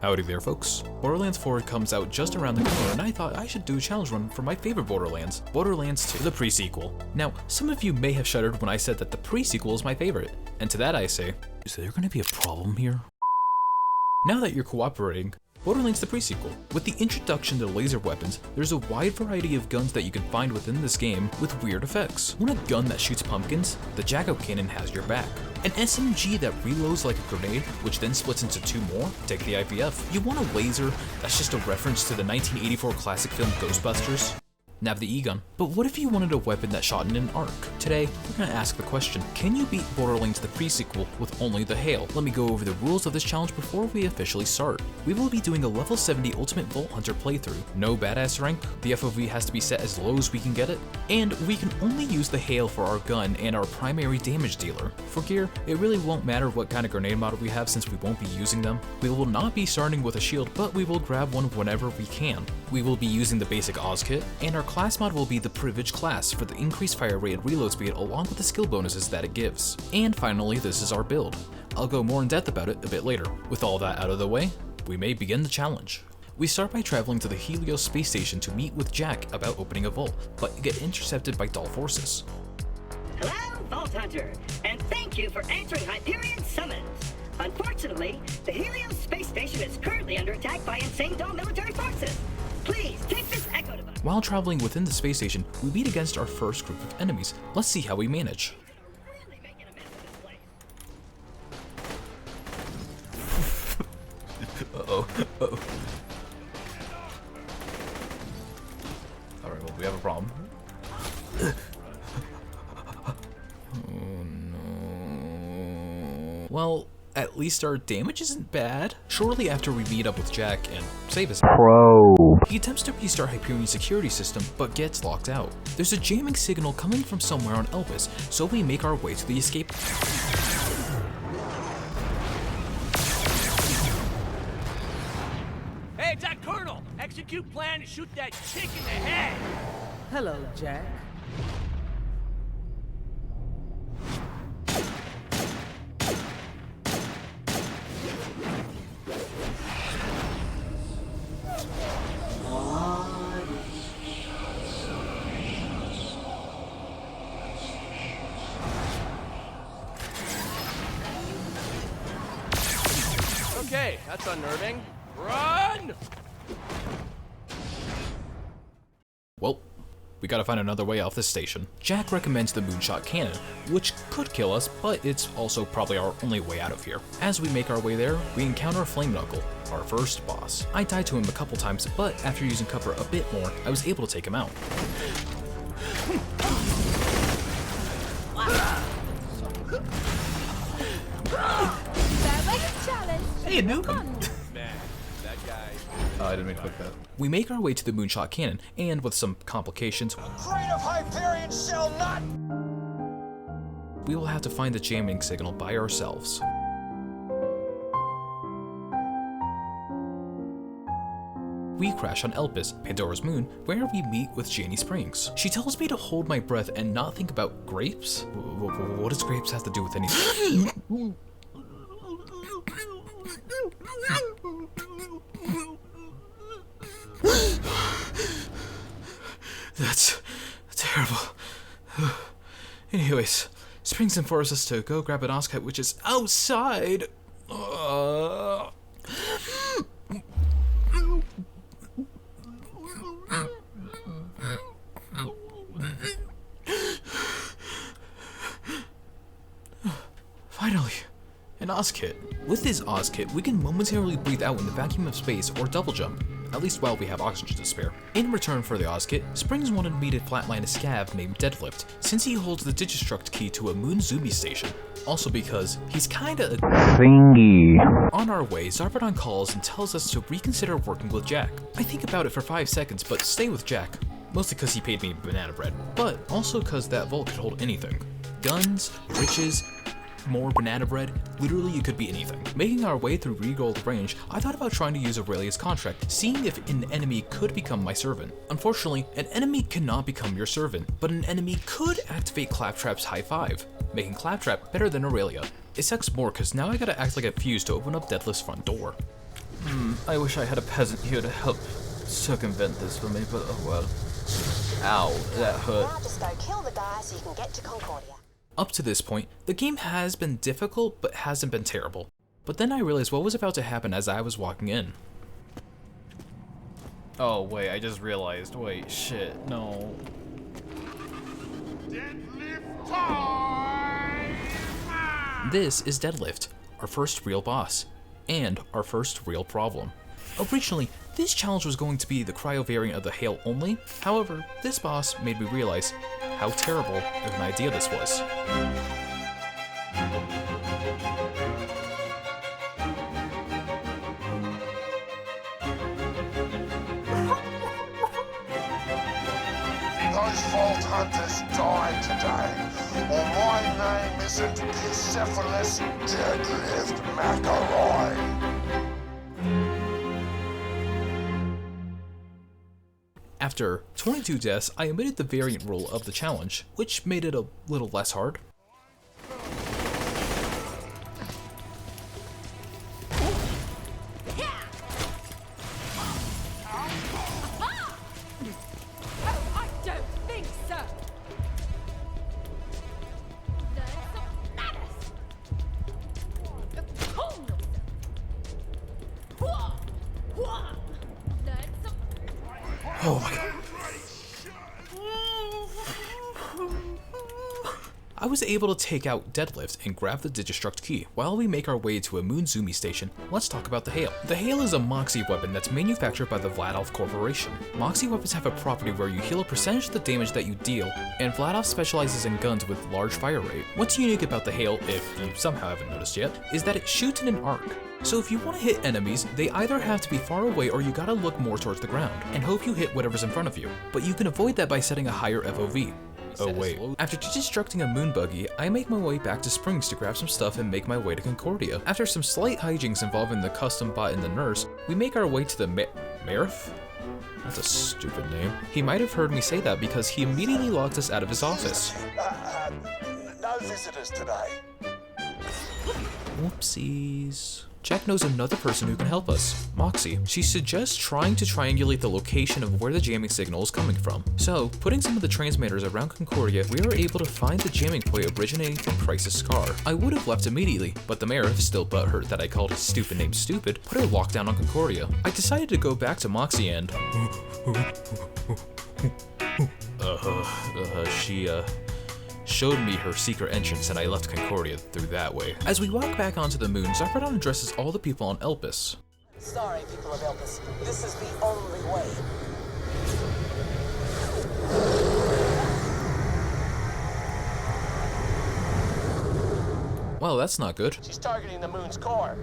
Howdy there folks. Borderlands 4 comes out just around the corner and I thought I should do a challenge run for my favorite Borderlands, Borderlands 2, the pre-sequel. Now, some of you may have shuddered when I said that the pre-sequel is my favorite, and to that I say, is there gonna be a problem here? Now that you're cooperating, Borderlands the pre-sequel. With the introduction to laser weapons, there's a wide variety of guns that you can find within this game with weird effects. Want a gun that shoots pumpkins? The Jacko Cannon has your back. An SMG that reloads like a grenade, which then splits into two more? Take the IVF. You want a laser? That's just a reference to the 1984 classic film Ghostbusters? Nav the E-gun. But what if you wanted a weapon that shot in an arc? Today, we're gonna ask the question, can you beat Borderlands the pre-sequel with only the hail? Let me go over the rules of this challenge before we officially start. We will be doing a level 70 Ultimate Vault Hunter playthrough. No badass rank, the FOV has to be set as low as we can get it, and we can only use the hail for our gun and our primary damage dealer. For gear, it really won't matter what kind of grenade model we have since we won't be using them. We will not be starting with a shield, but we will grab one whenever we can. We will be using the basic Oz kit, and our class mod will be the Privilege class for the increased fire rate and reload speed along with the skill bonuses that it gives. And finally, this is our build. I'll go more in depth about it a bit later. With all that out of the way, we may begin the challenge. We start by traveling to the Helios space station to meet with Jack about opening a vault, but get intercepted by Dahl forces. Hello, Vault Hunter, and thank you for answering Hyperion's summons. Unfortunately, the Helios space station is currently under attack by insane Dahl military forces. Please take this echo device. While traveling within the space station, we meet against our first group of enemies. Let's see how we manage. Really making a mess of this place. Uh-oh. Alright, well, we have a problem. Oh no. Well, at least our damage isn't bad. Shortly after we meet up with Jack and save his probe, he attempts to restart Hyperion's security system, but gets locked out. There's a jamming signal coming from somewhere on Elpis, so we make our way to the escape. Hey, it's that Colonel! Execute plan to shoot that chick in the head! Hello, Jack. Okay, that's unnerving. Run! Well, we gotta find another way off this station. Jack recommends the moonshot cannon, which could kill us, but it's also probably our only way out of here. As we make our way there, we encounter Flame Knuckle, our first boss. I died to him a couple times, but after using cover a bit more, I was able to take him out. Hey, noob! Man, that guy... I didn't mean to click that. We make our way to the moonshot cannon, and with some complications, Crate of Hyperion shall not! we will have to find the jamming signal by ourselves. We crash on Elpis, Pandora's moon, where we meet with Janie Springs. She tells me to hold my breath and not think about grapes? What does grapes have to do with anything? That's terrible. Anyways, Springs informs us to go grab an Oscar, which is outside. Finally, an Oz kit. With this Oz kit, we can momentarily breathe out in the vacuum of space or double jump, at least while we have oxygen to spare. In return for the Oz kit, Springs wanted me to flatline a scav named Deadlift, since he holds the Digistruct key to a Moon Zumi station. Also because he's kinda a thingy. On our way, Zarpedon calls and tells us to reconsider working with Jack. I think about it for 5 seconds, but stay with Jack. Mostly because he paid me banana bread, but also because that vault could hold anything. Guns, riches, more banana bread, literally it could be anything. Making our way through Regold range, I thought about trying to use Aurelia's contract, seeing if an enemy could become my servant. Unfortunately, an enemy cannot become your servant, but an enemy could activate Claptrap's high five, making Claptrap better than Aurelia. It sucks more cause now I gotta act like a fuse to open up Deadlift's front door. I wish I had a peasant here to help circumvent this for me, but oh well. Ow, that hurt. Now just go kill the guy so you can get to Concordia. Up to this point, the game has been difficult, but hasn't been terrible. But then I realized what was about to happen as I was walking in. Oh wait, I just realized. Wait, shit, no. Deadlift time! This is Deadlift, our first real boss, and our first real problem. Originally, this challenge was going to be the cryo variant of the Hail only. However, this boss made me realize how terrible of an idea this was. Those Vault Hunters died today, or my name isn't Piscephalus Deadlift Macaroy. After 22 deaths, I omitted the variant rule of the challenge, which made it a little less hard. Oh my god. I was able to take out Deadlift and grab the Digistruct key. While we make our way to a Moonzoomy station, let's talk about the Hail. The Hail is a Moxie weapon that's manufactured by the Vladov Corporation. Moxie weapons have a property where you heal a percentage of the damage that you deal, and Vladov specializes in guns with large fire rate. What's unique about the Hail, if you somehow haven't noticed yet, is that it shoots in an arc. So if you want to hit enemies, they either have to be far away or you gotta look more towards the ground, and hope you hit whatever's in front of you. But you can avoid that by setting a higher FOV. Oh wait. After destructing a moon buggy, I make my way back to Springs to grab some stuff and make my way to Concordia. After some slight hijinks involving the custom bot and the nurse, we make our way to the Meriff? That's a stupid name. He might have heard me say that because he immediately locked us out of his office. No visitors today. Whoopsies. Jack knows another person who can help us, Moxie. She suggests trying to triangulate the location of where the jamming signal is coming from. So, putting some of the transmitters around Concordia, we were able to find the jamming point originating from Crisis Scar. I would have left immediately, but the Meriff, still butthurt that I called his stupid name stupid, put a lockdown on Concordia. I decided to go back to Moxie and... she showed me her secret entrance and I left Concordia through that way. As we walk back onto the moon, Zarpedon addresses all the people on Elpis. Sorry, people of Elpis. This is the only way. Well, that's not good. She's targeting the moon's core.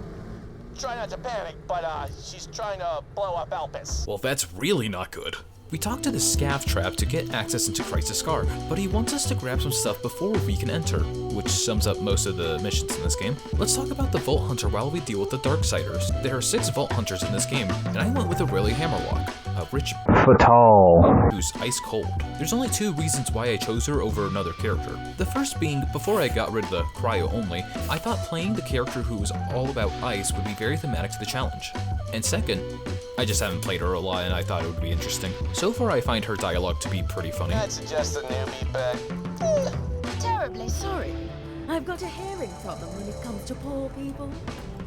Try not to panic, but she's trying to blow up Elpis. Well, that's really not good. We talk to the Scav Trap to get access into Crisis Scar, but he wants us to grab some stuff before we can enter, which sums up most of the missions in this game. Let's talk about the Vault Hunter while we deal with the Darksiders. There are 6 Vault Hunters in this game, and I went with a really Hammerlock, a rich Fatal. who's ice cold. There's only 2 reasons why I chose her over another character. The first being, before I got rid of the cryo only, I thought playing the character who was all about ice would be very thematic to the challenge. And second, I just haven't played her a lot and I thought it would be interesting. So far I find her dialogue to be pretty funny. I'd suggest a newbie bet. Terribly sorry. I've got a hearing problem when it comes to poor people.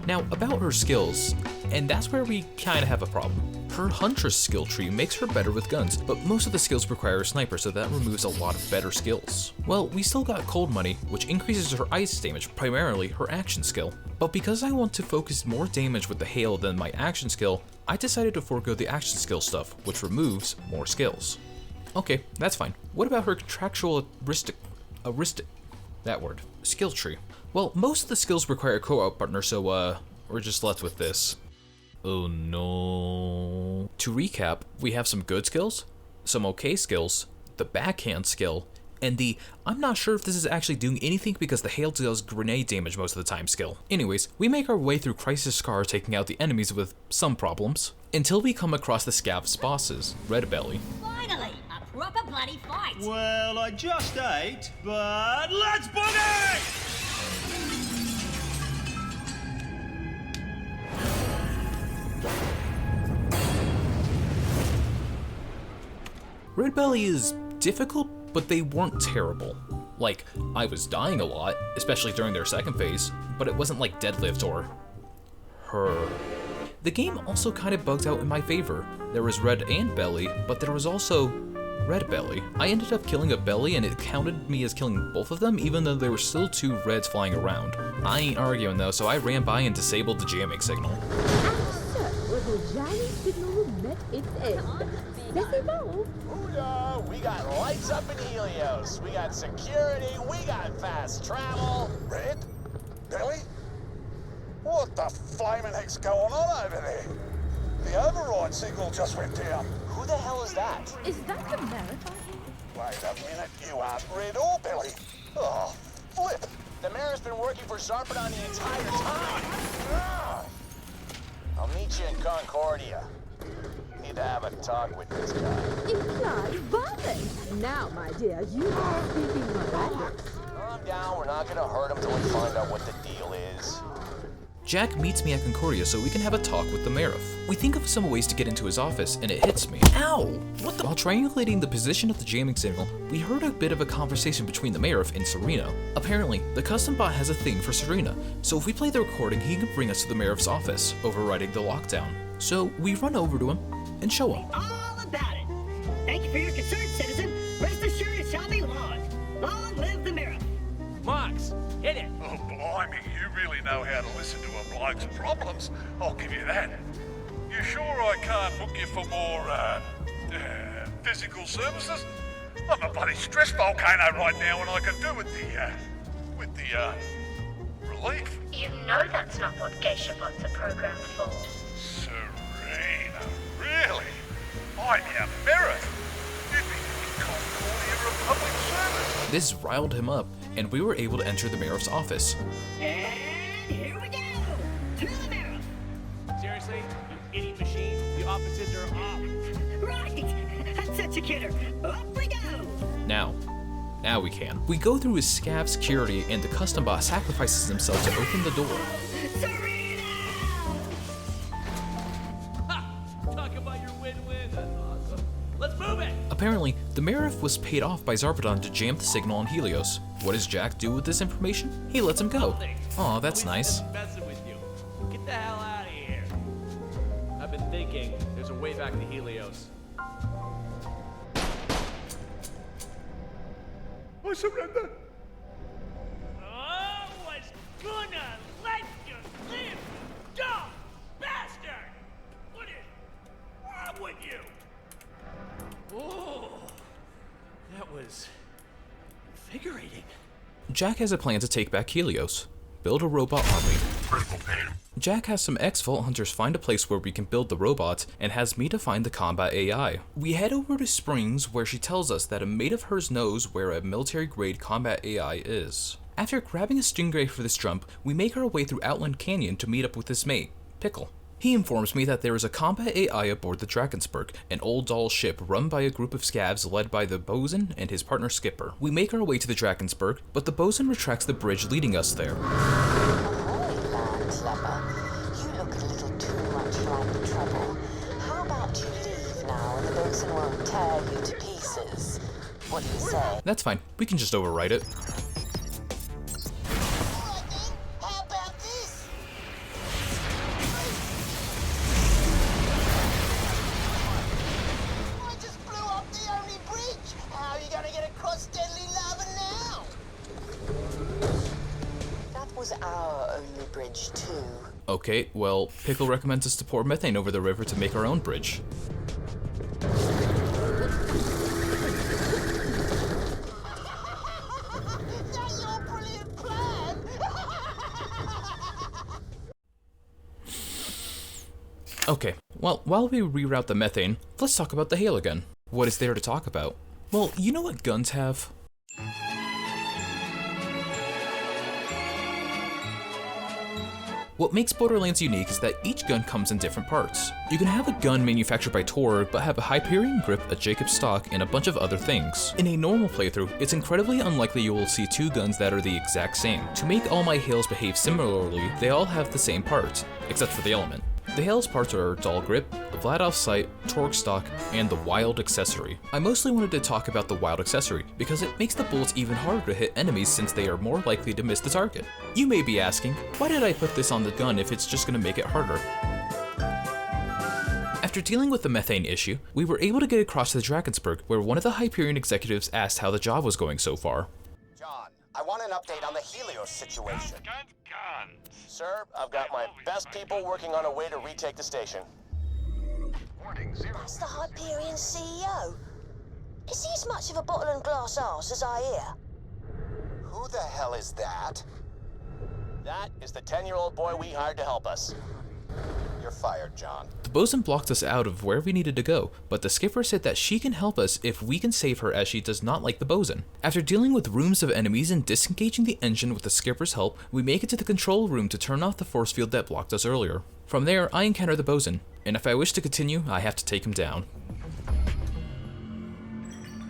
Now, about her skills, and that's where we kinda have a problem. Her Huntress skill tree makes her better with guns, but most of the skills require a sniper, so that removes a lot of better skills. Well, we still got Cold Money, which increases her ice damage, primarily her action skill. But because I want to focus more damage with the Hail than my action skill, I decided to forego the action skill stuff, which removes more skills. Okay, that's fine. What about her contractual that word, skill tree? Well, most of the skills require a co-op partner, so we're just left with this. Oh no. To recap, we have some good skills, some okay skills, the backhand skill, and the I'm not sure if this is actually doing anything because the Hail deals grenade damage most of the time skill. Anyways, we make our way through Crisis Scar taking out the enemies with some problems, until we come across the Scav's bosses, RedBelly. Finally, a proper bloody fight! Well, I just ate, but let's boogie! RedBelly is difficult, but they weren't terrible. Like, I was dying a lot, especially during their second phase, but it wasn't like Deadlift or her. The game also kind of bugs out in my favor. There was Red and Belly, but there was also RedBelly. I ended up killing a Belly and it counted me as killing both of them, even though there were still 2 Reds flying around. I ain't arguing though, so I ran by and disabled the jamming signal. The jamming signal met its end. Let's evolve. Hoodah! We got lights up in Helios. We got security. We got fast travel. Red? Belly? What the flaming heck's going on over there? The override signal just went down. Who the hell is that? Is that the Meriff I hear? Wait a minute, you aren't Red or Belly. Oh, flip. The Meriff's been working for Zarpedon the entire time. Ah. I'll meet you in Concordia. Need to have a talk with this guy. Implied violence. Now, my dear, you are speaking my language. Calm down. We're not gonna hurt him till we find out what the deal is. Jack meets me at Concordia so we can have a talk with the Meriff. We think of some ways to get into his office, and it hits me. Ow! What the? While triangulating the position of the jamming signal, we heard a bit of a conversation between the Meriff and Serena. Apparently, the custom bot has a thing for Serena, so if we play the recording, he can bring us to the Meriff's office, overriding the lockdown. So we run over to him and show him. All about it. Thank you for your concern, citizen. Rest assured it shall be long. Long live the Meriff. Marks, hit it. Oh, blimey, you really know how to listen to a bloke's problems. I'll give you that. You sure I can't book you for more, physical services? I'm a bloody stress volcano right now, and I can do with the relief. You know that's not what geisha bots are programmed for. Serena, really? I'm your Meriff. You'd be in Concordia of public service. This riled him up, and we were able to enter the Meriff's office. And here we go. To the Meriff. Seriously? You idiot machine? The offices are off. Right. That's such a kidder. Up we go. Now we can. We go through his scav security, and the custom bot sacrifices himself to open the door. Serena! Ha! Talk about your win-win. That's awesome. Let's move it. Apparently, the Meriff was paid off by Zarpedon to jam the signal on Helios. What does Jack do with this information? He lets him go. Aw, that's nice. Messing with you. Get the hell out of here. I've been thinking there's a way back to Helios. I surrender. I was gonna let you live, you dumb bastard! What is wrong with you? Oh, that was invigorating. Jack has a plan to take back Helios. Build a robot army. Jack has some ex-Vault Hunters find a place where we can build the robots, and has me to find the combat AI. We head over to Springs, where she tells us that a mate of hers knows where a military-grade combat AI is. After grabbing a stingray for this jump, we make our way through Outland Canyon to meet up with his mate, Pickle. He informs me that there is a combat AI aboard the Drakensberg, an old doll ship run by a group of scavs led by the bosun and his partner Skipper. We make our way to the Drakensberg, but the bosun retracts the bridge leading us there. Clever. You look a little too much like trouble. How about you leave now and the bosun won't tear you to pieces? What do you say? That's fine, we can just overwrite it. How about this? I just blew up the only bridge. How are you gonna get across deadly lava now? That was our only bridge too. Okay, well, Pickle recommends us to pour methane over the river to make our own bridge. That's your brilliant plan. Okay, well, while we reroute the methane, let's talk about the hail again. What is there to talk about? Well, you know what guns have? What makes Borderlands unique is that each gun comes in different parts. You can have a gun manufactured by Tor, but have a Hyperion grip, a Jacob stock, and a bunch of other things. In a normal playthrough, it's incredibly unlikely you will see 2 guns that are the exact same. To make all my Hails behave similarly, they all have the same parts, except for the element. The Helios parts are Dull Grip, the Vladoff Sight, Torque Stock, and the Wild Accessory. I mostly wanted to talk about the Wild Accessory because it makes the bullets even harder to hit enemies since they are more likely to miss the target. You may be asking, why did I put this on the gun if it's just going to make it harder? After dealing with the methane issue, we were able to get across to the Drakensberg, where one of the Hyperion executives asked how the job was going so far. John, I want an update on the Helios situation. Sir, I've got my best people working on a way to retake the station. That's the Hyperion CEO. Is he as much of a bottle and glass arse as I hear? Who the hell is that? That is the 10-year-old boy we hired to help us. You're fired, John. The bosun blocked us out of where we needed to go, but the skipper said that she can help us if we can save her, as she does not like the bosun. After dealing with rooms of enemies and disengaging the engine with the skipper's help, we make it to the control room to turn off the force field that blocked us earlier. From there, I encounter the bosun, and if I wish to continue, I have to take him down.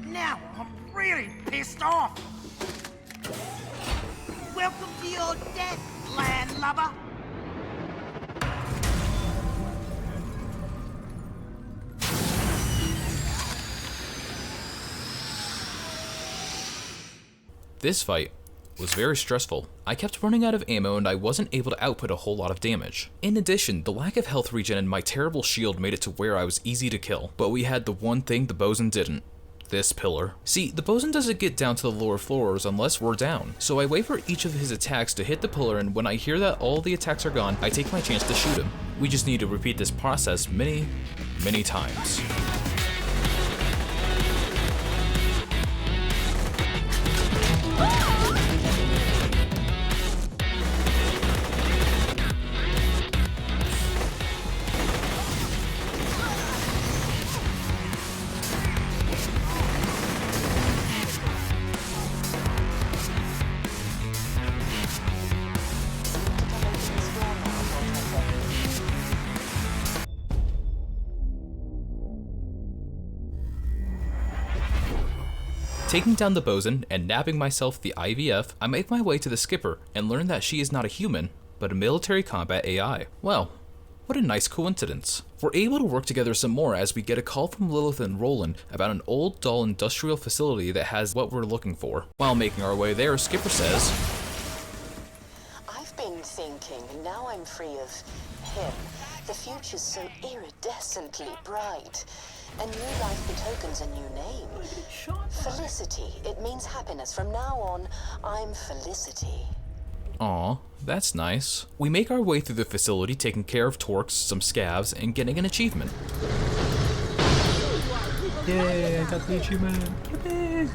Now I'm really pissed off. Welcome to your death, landlubber. This fight was very stressful. I kept running out of ammo and I wasn't able to output a whole lot of damage. In addition, the lack of health regen and my terrible shield made it to where I was easy to kill, but we had the one thing the bosun didn't. This pillar. See, the bosun doesn't get down to the lower floors unless we're down, so I wait for each of his attacks to hit the pillar, and when I hear that all the attacks are gone, I take my chance to shoot him. We just need to repeat this process many, many times. Taking down the bosun and nabbing myself the IVF, I make my way to the skipper and learn that she is not a human, but a military combat AI. Well, what a nice coincidence. We're able to work together some more as we get a call from Lilith and Roland about an old, dull industrial facility that has what we're looking for. While making our way there, Skipper says, I've been thinking, now I'm free of him. The future's so iridescently bright. A new life betokens a new name. Felicity. It means happiness. From now on, I'm Felicity. Aw, that's nice. We make our way through the facility, taking care of Torques, some scavs, and getting an achievement. Yay, I got the achievement. Yippee.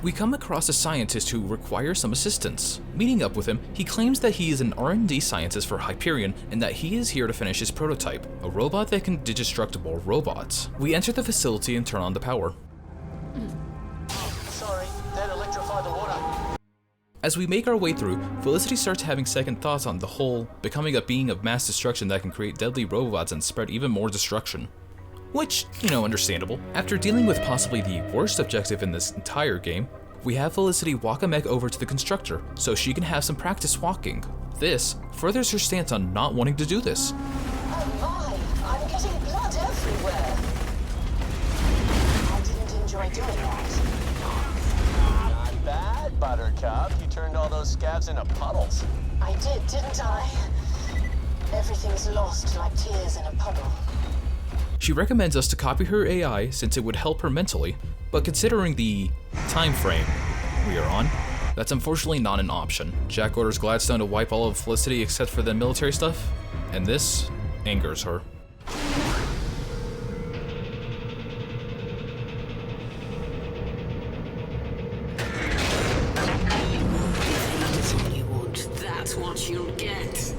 We come across a scientist who requires some assistance. Meeting up with him, he claims that he is an R&D scientist for Hyperion and that he is here to finish his prototype, a robot that can digistruct more robots. We enter the facility and turn on the power. Sorry, that electrified the water. As we make our way through, Felicity starts having second thoughts on the whole becoming a being of mass destruction that can create deadly robots and spread even more destruction. Which, understandable. After dealing with possibly the worst objective in this entire game, we have Felicity walk a mech over to the constructor so she can have some practice walking. This furthers her stance on not wanting to do this. Oh my, I'm getting blood everywhere. I didn't enjoy doing that. Not bad, Buttercup. You turned all those scabs into puddles. I did, didn't I? Everything's lost like tears in a puddle. She recommends us to copy her AI since it would help her mentally, but considering the time frame we are on, that's unfortunately not an option. Jack orders Gladstone to wipe all of Felicity except for the military stuff, and this angers her. You want, that's what you'll get.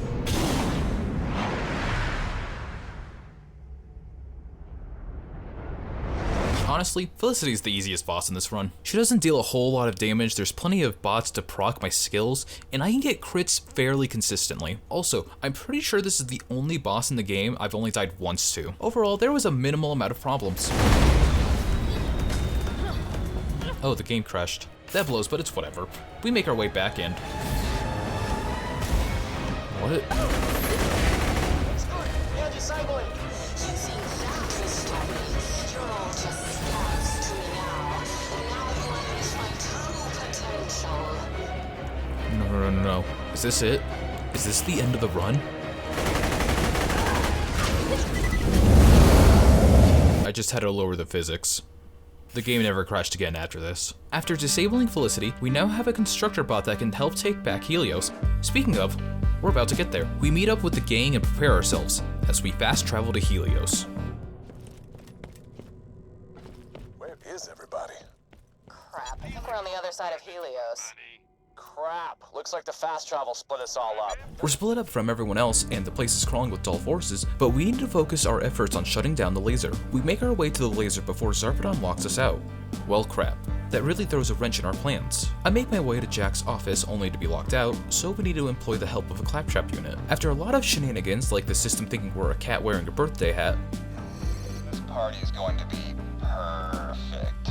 Honestly, Felicity's the easiest boss in this run. She doesn't deal a whole lot of damage, there's plenty of bots to proc my skills, and I can get crits fairly consistently. Also, I'm pretty sure this is the only boss in the game I've only died once to. Overall, there was a minimal amount of problems. Oh, the game crashed. That blows, but it's whatever. We make our way back in. What? Is this it? Is this the end of the run? I just had to lower the physics. The game never crashed again after this. After disabling Felicity, we now have a constructor bot that can help take back Helios. Speaking of, we're about to get there. We meet up with the gang and prepare ourselves as we fast travel to Helios. Where is everybody? Crap, I think we're on the other side of Helios. Crap. Looks like the fast travel split us all up. We're split up from everyone else and the place is crawling with dull forces, but we need to focus our efforts on shutting down the laser. We make our way to the laser before Zarpedon locks us out. Well, crap. That really throws a wrench in our plans. I make my way to Jack's office only to be locked out, so we need to employ the help of a claptrap unit. After a lot of shenanigans, like the system thinking we're a cat wearing a birthday hat, This party is going to be perfect.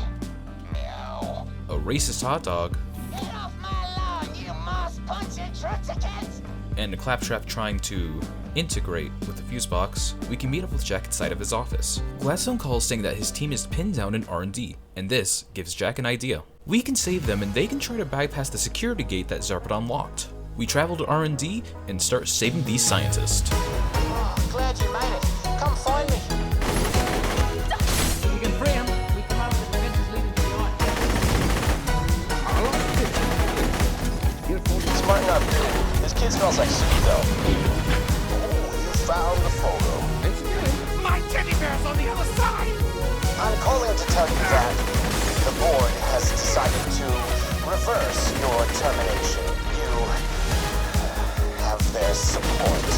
Meow. a racist hot dog, Get off my lawn, you mouse-punching trutsikins! and a claptrap trying to integrate with the fuse box, we can meet up with Jack inside of his office. Gladstone calls saying that his team is pinned down in R&D, and this gives Jack an idea. We can save them and they can try to bypass the security gate that Zarpedon locked. We travel to R&D and start saving these scientists. Oh, glad you made it. Come find me. You can free him. We come out with the defenses leading to the eye. Smarten up, dude. This kid smells like soup, though. Oh, you found the photo. My teddy bear's on the other side! I'm calling to tell you that the board has decided to reverse your termination. You have their support.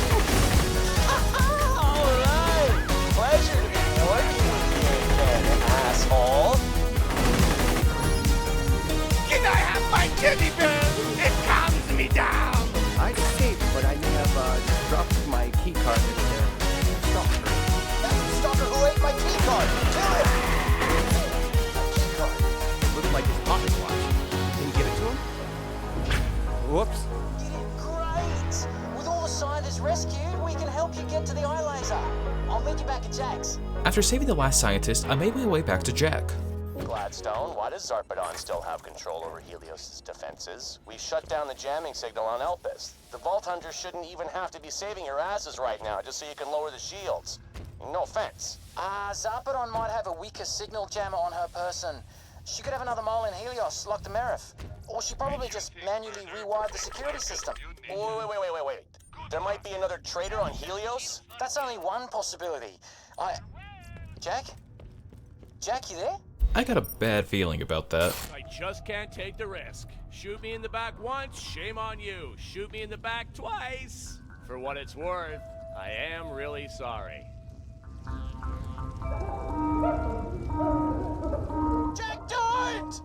All right. Pleasure to be working with you again, asshole. Can I have my teddy bear? It calms me down! I escaped, but I may have dropped my key card in there. Stalker. That's the stalker who ate my key card. Kill him. Key card. It looked like his pocket watch. Can you give it to him? Whoops. You did great. With all the scientists rescued, we can help you get to the eye laser. I'll meet you back at Jack's. After saving the last scientist, I made my way back to Jack. Gladstone, why does Zarpedon still have control over Helios' defenses? We shut down the jamming signal on Elpis. The Vault Hunters shouldn't even have to be saving your asses right now just so you can lower the shields. No offense. Zarpedon might have a weaker signal jammer on her person. She could have another mole in Helios, like the Meriff. Or she probably just manually rewired the security system. Wait. There might be another traitor on Helios? That's only one possibility. Jack? Jack, you there? I got a bad feeling about that. I just can't take the risk. Shoot me in the back once, shame on you. Shoot me in the back twice. For what it's worth, I am really sorry. Jack, don't!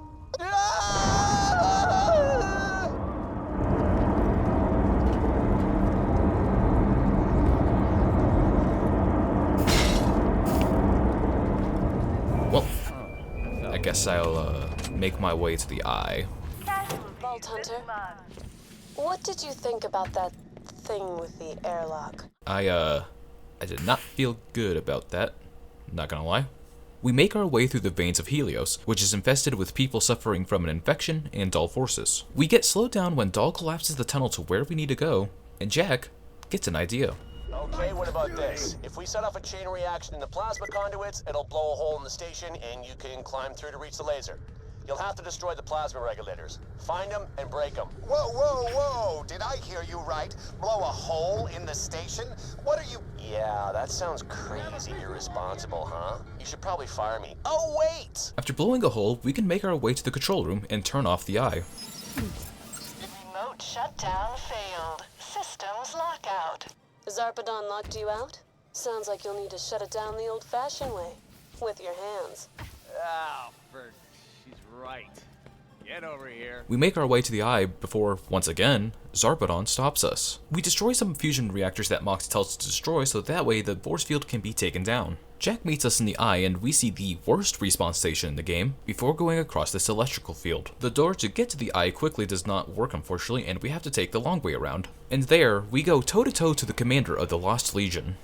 Well, I guess I'll make my way to the eye. Vault Hunter, what did you think about that thing with the airlock? I did not feel good about that. Not gonna lie. We make our way through the veins of Helios, which is infested with people suffering from an infection and dull forces. We get slowed down when Dahl collapses the tunnel to where we need to go, and Jack gets an idea. Okay, what about this? If we set off a chain reaction in the plasma conduits, it'll blow a hole in the station and you can climb through to reach the laser. You'll have to destroy the plasma regulators. Find them and break them. Whoa. Did I hear you right? Blow a hole in the station? What are you... Yeah, that sounds crazy irresponsible, huh? You should probably fire me. Oh, wait! After blowing a hole, we can make our way to the control room and turn off the eye. Remote shutdown failed. Systems lockout. Zarpedon locked you out? Sounds like you'll need to shut it down the old-fashioned way. With your hands. She's right. Get over here. We make our way to the eye before, once again, Zarpedon stops us. We destroy some fusion reactors that Mox tells us to destroy so that way the force field can be taken down. Jack meets us in the eye and we see the worst respawn station in the game before going across this electrical field. The door to get to the eye quickly does not work unfortunately and we have to take the long way around. And there, we go toe-to-toe to the commander of the Lost Legion.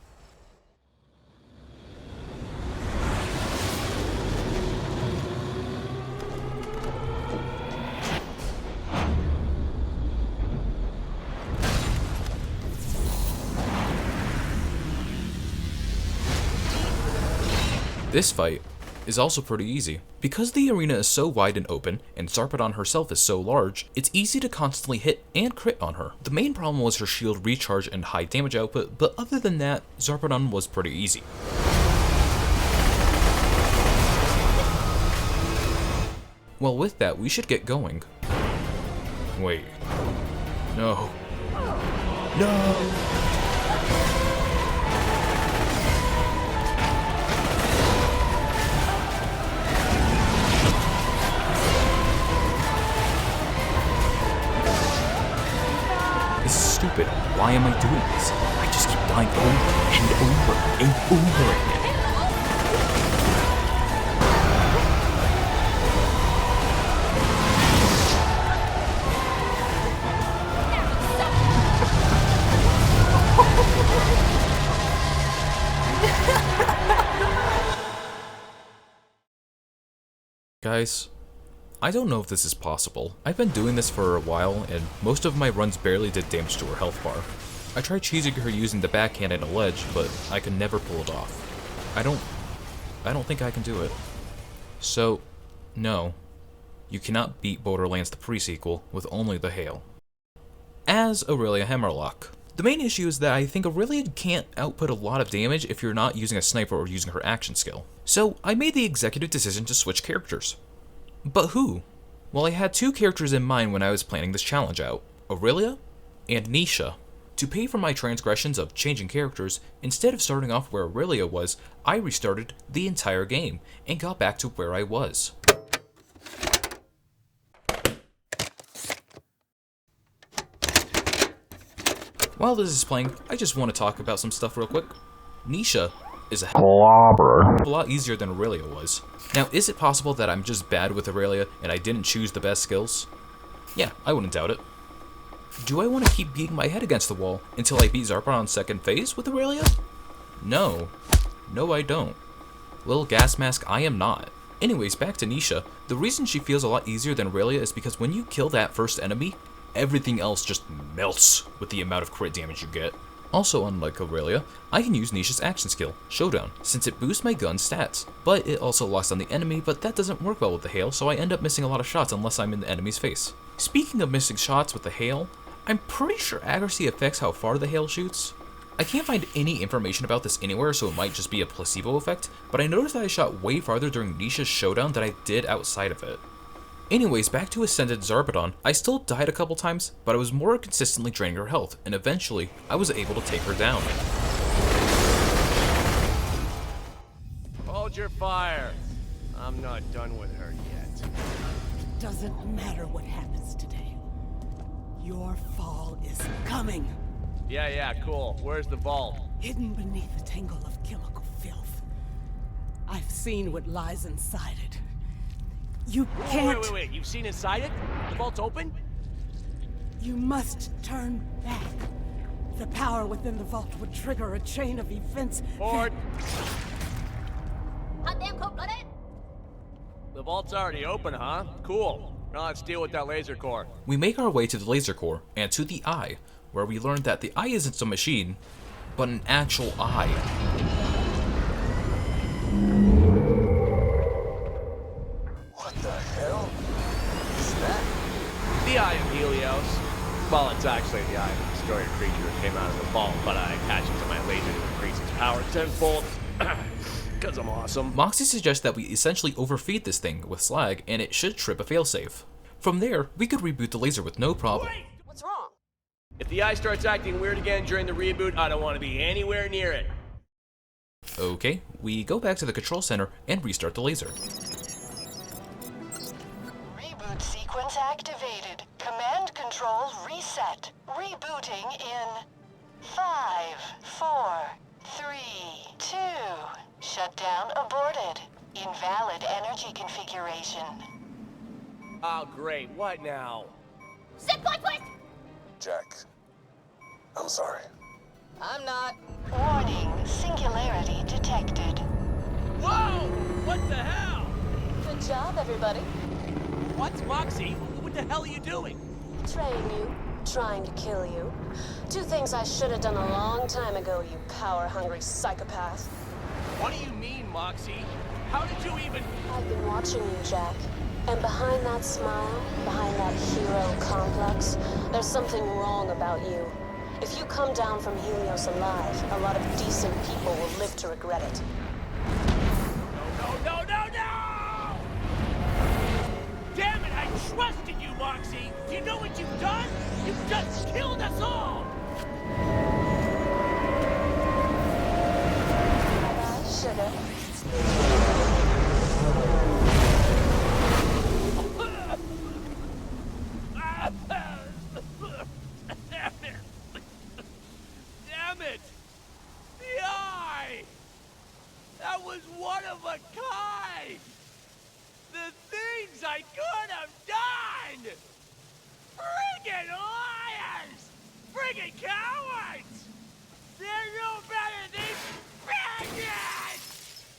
This fight is also pretty easy. Because the arena is so wide and open, and Zarpedon herself is so large, it's easy to constantly hit and crit on her. The main problem was her shield recharge and high damage output, but other than that, Zarpedon was pretty easy. Well, with that, we should get going. Wait. No. No! This is stupid. Why am I doing this? I just keep dying over and over and over again. Guys, I don't know if this is possible. I've been doing this for a while, and most of my runs barely did damage to her health bar. I tried cheesing her using the backhand and a ledge, but I could never pull it off. I don't think I can do it. So, no. You cannot beat Borderlands the pre-sequel with only the Hail. As Aurelia Hammerlock. The main issue is that I think Aurelia can't output a lot of damage if you're not using a sniper or using her action skill. So, I made the executive decision to switch characters. But who? Well, I had two characters in mind when I was planning this challenge out, Aurelia and Nisha. To pay for my transgressions of changing characters, instead of starting off where Aurelia was, I restarted the entire game and got back to where I was. While this is playing, I just want to talk about some stuff real quick. Nisha is a lot easier than Aurelia was. Now, is it possible that I'm just bad with Aurelia and I didn't choose the best skills? Yeah, I wouldn't doubt it. Do I want to keep beating my head against the wall until I beat Zarpedon's second phase with Aurelia? No. No, I don't. Little gas mask, I am not. Anyways, back to Nisha. The reason she feels a lot easier than Aurelia is because when you kill that first enemy, everything else just melts with the amount of crit damage you get. Also, unlike Aurelia, I can use Nisha's action skill, Showdown, since it boosts my gun's stats. But it also locks on the enemy, but that doesn't work well with the Hail, so I end up missing a lot of shots unless I'm in the enemy's face. Speaking of missing shots with the Hail, I'm pretty sure accuracy affects how far the Hail shoots. I can't find any information about this anywhere, so it might just be a placebo effect, but I noticed that I shot way farther during Nisha's Showdown than I did outside of it. Anyways, back to Ascended Zarpedon, I still died a couple times, but I was more consistently draining her health, and eventually, I was able to take her down. Hold your fire. I'm not done with her yet. It doesn't matter what happens today. Your fall is coming. Yeah, cool. Where's the vault? Hidden beneath a tangle of chemical filth. I've seen what lies inside it. You can't... Wait. You've seen inside it? The vault's open? You must turn back. The power within the vault would trigger a chain of events. Ford! The vault's already open, huh? Cool. Now let's deal with that laser core. We make our way to the laser core, and to the eye, where we learn that the eye isn't a machine, but an actual eye. What the hell is that? The Eye of Helios. Well, it's actually the eye of the destroyer creature that came out of the vault, but I attached it to my laser to increase its power tenfold. Because I'm awesome. Moxie suggests that we essentially overfeed this thing with slag, and it should trip a failsafe. From there, we could reboot the laser with no problem. Wait! What's wrong? If the eye starts acting weird again during the reboot, I don't want to be anywhere near it. Okay, we go back to the control center and restart the laser. Reboot sequence activated. Command controls reset. Rebooting in 5, 4, 3, 2. Shutdown aborted. Invalid energy configuration. Oh, great. What now? Jack, I'm sorry. I'm not. Warning, singularity detected. Whoa! What the hell? Good job, everybody. What's Moxie? What the hell are you doing? Betraying you, trying to kill you. Two things I should have done a long time ago, you power-hungry psychopath. What do you mean, Moxie? How did you even... I've been watching you, Jack. And behind that smile, behind that hero complex, there's something wrong about you. If you come down from Helios alive, a lot of decent people will live to regret it. No! Damn it, I trusted you, Moxie! You know what you've done? You've just killed us all! Bye-bye, sugar. Damn it! The eye! That was one of a kind! The things I could have done! Friggin' liars! Friggin' cowards! They're no better than bandits!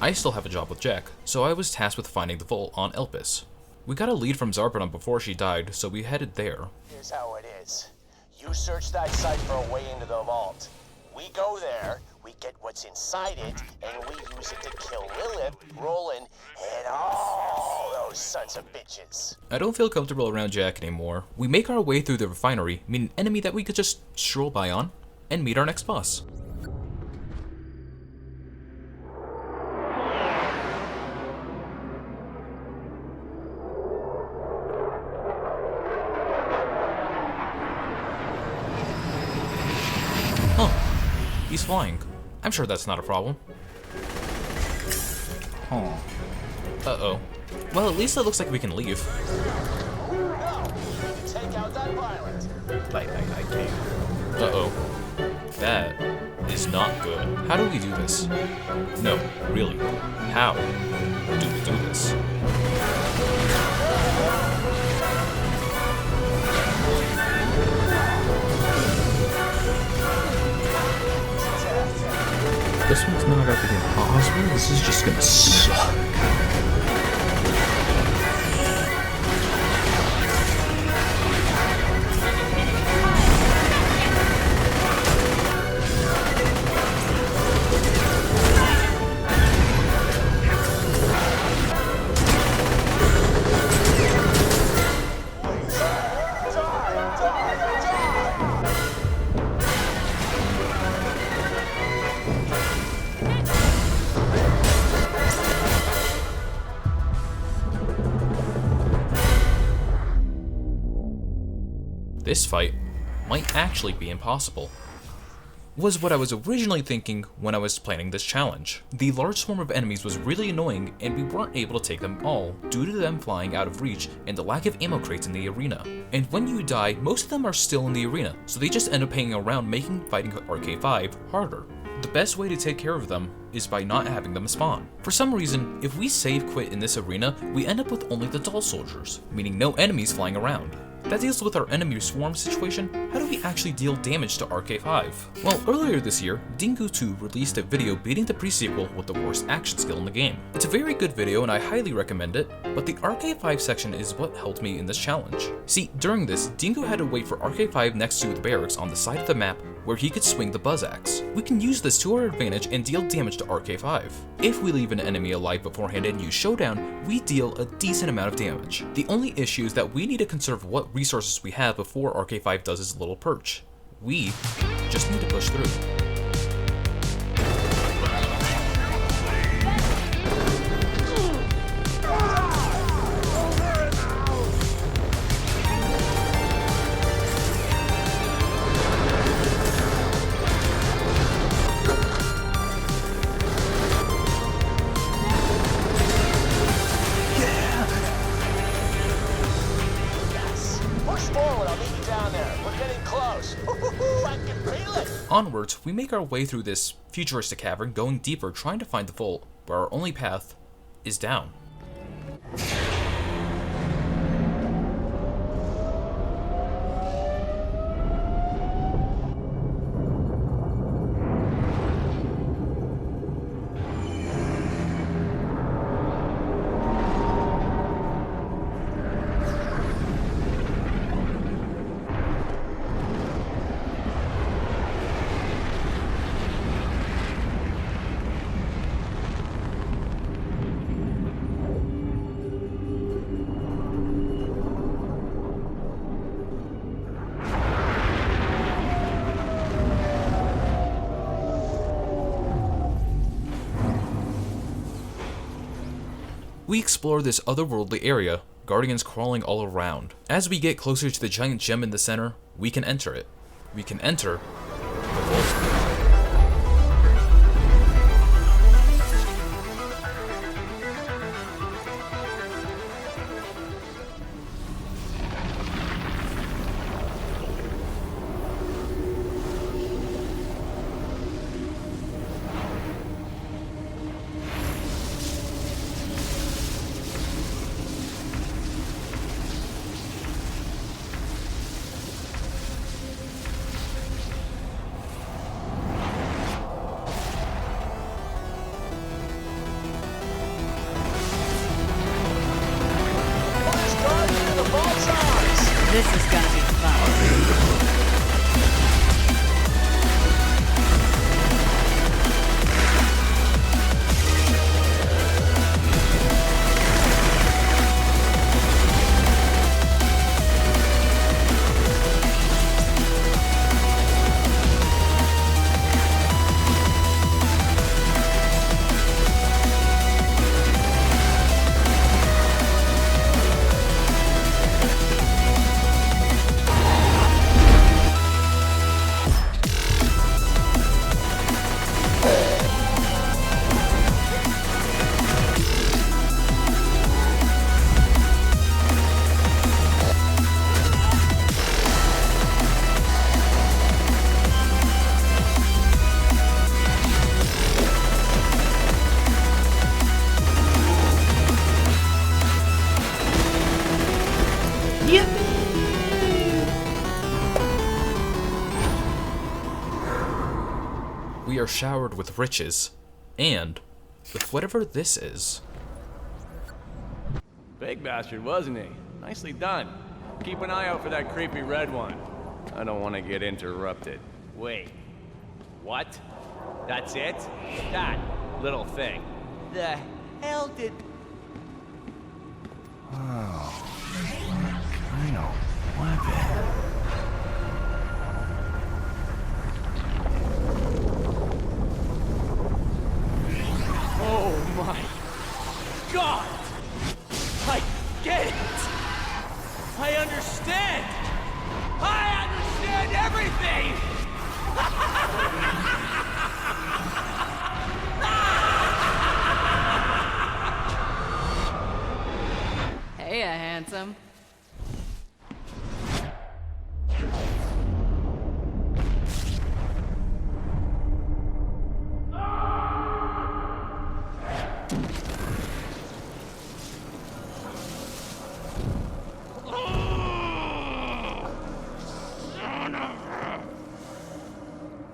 I still have a job with Jack, so I was tasked with finding the vault on Elpis. We got a lead from Zarpedon before she died, so we headed there. Here's how it is. You search that site for a way into the vault. We go there, we get what's inside it, and we use it to kill Lilith, Roland, and all those sons of bitches. I don't feel comfortable around Jack anymore. We make our way through the refinery, meet an enemy that we could just stroll by on, and meet our next boss. He's flying. I'm sure that's not a problem. Huh. Uh-oh. Well, at least it looks like we can leave. Take out that violence. I can't. Uh-oh. That is not good. How do we do this? No, really. How do we do this? This one's not going to be impossible. This is just gonna suck. This fight might actually be impossible. Was what I was originally thinking when I was planning this challenge. The large swarm of enemies was really annoying and we weren't able to take them all due to them flying out of reach and the lack of ammo crates in the arena. And when you die, most of them are still in the arena, so they just end up hanging around making fighting RK5 harder. The best way to take care of them is by not having them spawn. For some reason, if we save quit in this arena, we end up with only the dull soldiers, meaning no enemies flying around. That deals with our enemy swarm situation. How do we actually deal damage to RK5? Well, earlier this year, Dingo 2 released a video beating the pre-sequel with the worst action skill in the game. It's a very good video and I highly recommend it, but the RK5 section is what helped me in this challenge. See, during this, Dingo had to wait for RK5 next to the barracks on the side of the map where he could swing the buzz axe. We can use this to our advantage and deal damage to RK5. If we leave an enemy alive beforehand and use showdown, we deal a decent amount of damage. The only issue is that we need to conserve what resources we have before RK5 does his little perch. We just need to push through. Onwards, we make our way through this futuristic cavern, going deeper, trying to find the vault, but our only path is down. We explore this otherworldly area, guardians crawling all around. As we get closer to the giant gem in the center, we can enter it. We can enter the vault. This is gonna be fun. We are showered with riches, and with whatever this is. Big bastard, wasn't he? Nicely done. Keep an eye out for that creepy red one. I don't want to get interrupted. Wait. What? That's it? That little thing. The hell did... Oh, what kind of weapon? Oh my God! I get it! I understand! I understand everything! Hey, handsome.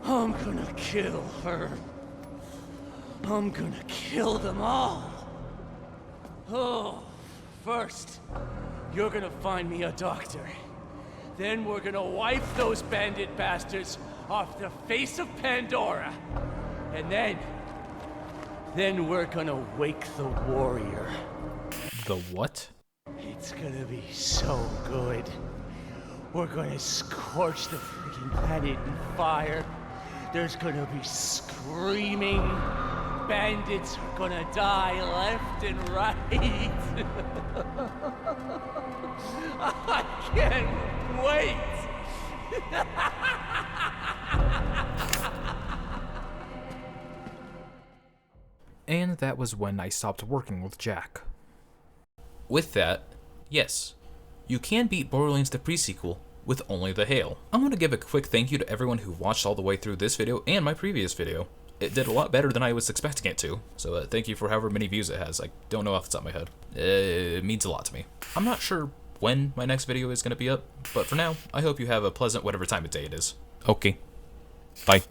I'm gonna kill her. I'm gonna kill them all. Oh, first, you're gonna find me a doctor. Then we're gonna wipe those bandit bastards off the face of Pandora. And then we're gonna wake the warrior. The what? It's gonna be so good. We're gonna scorch the freaking planet in fire. There's gonna be screaming. Bandits are gonna die left and right. I can't wait. And that was when I stopped working with Jack. With that, yes, you can beat Borderlands the pre-sequel with only the hail. I'm going to give a quick thank you to everyone who watched all the way through this video and my previous video. It did a lot better than I was expecting it to, so thank you for however many views it has. I don't know off the top of my head. It means a lot to me. I'm not sure when my next video is going to be up, but for now, I hope you have a pleasant whatever time of day it is. Okay, bye.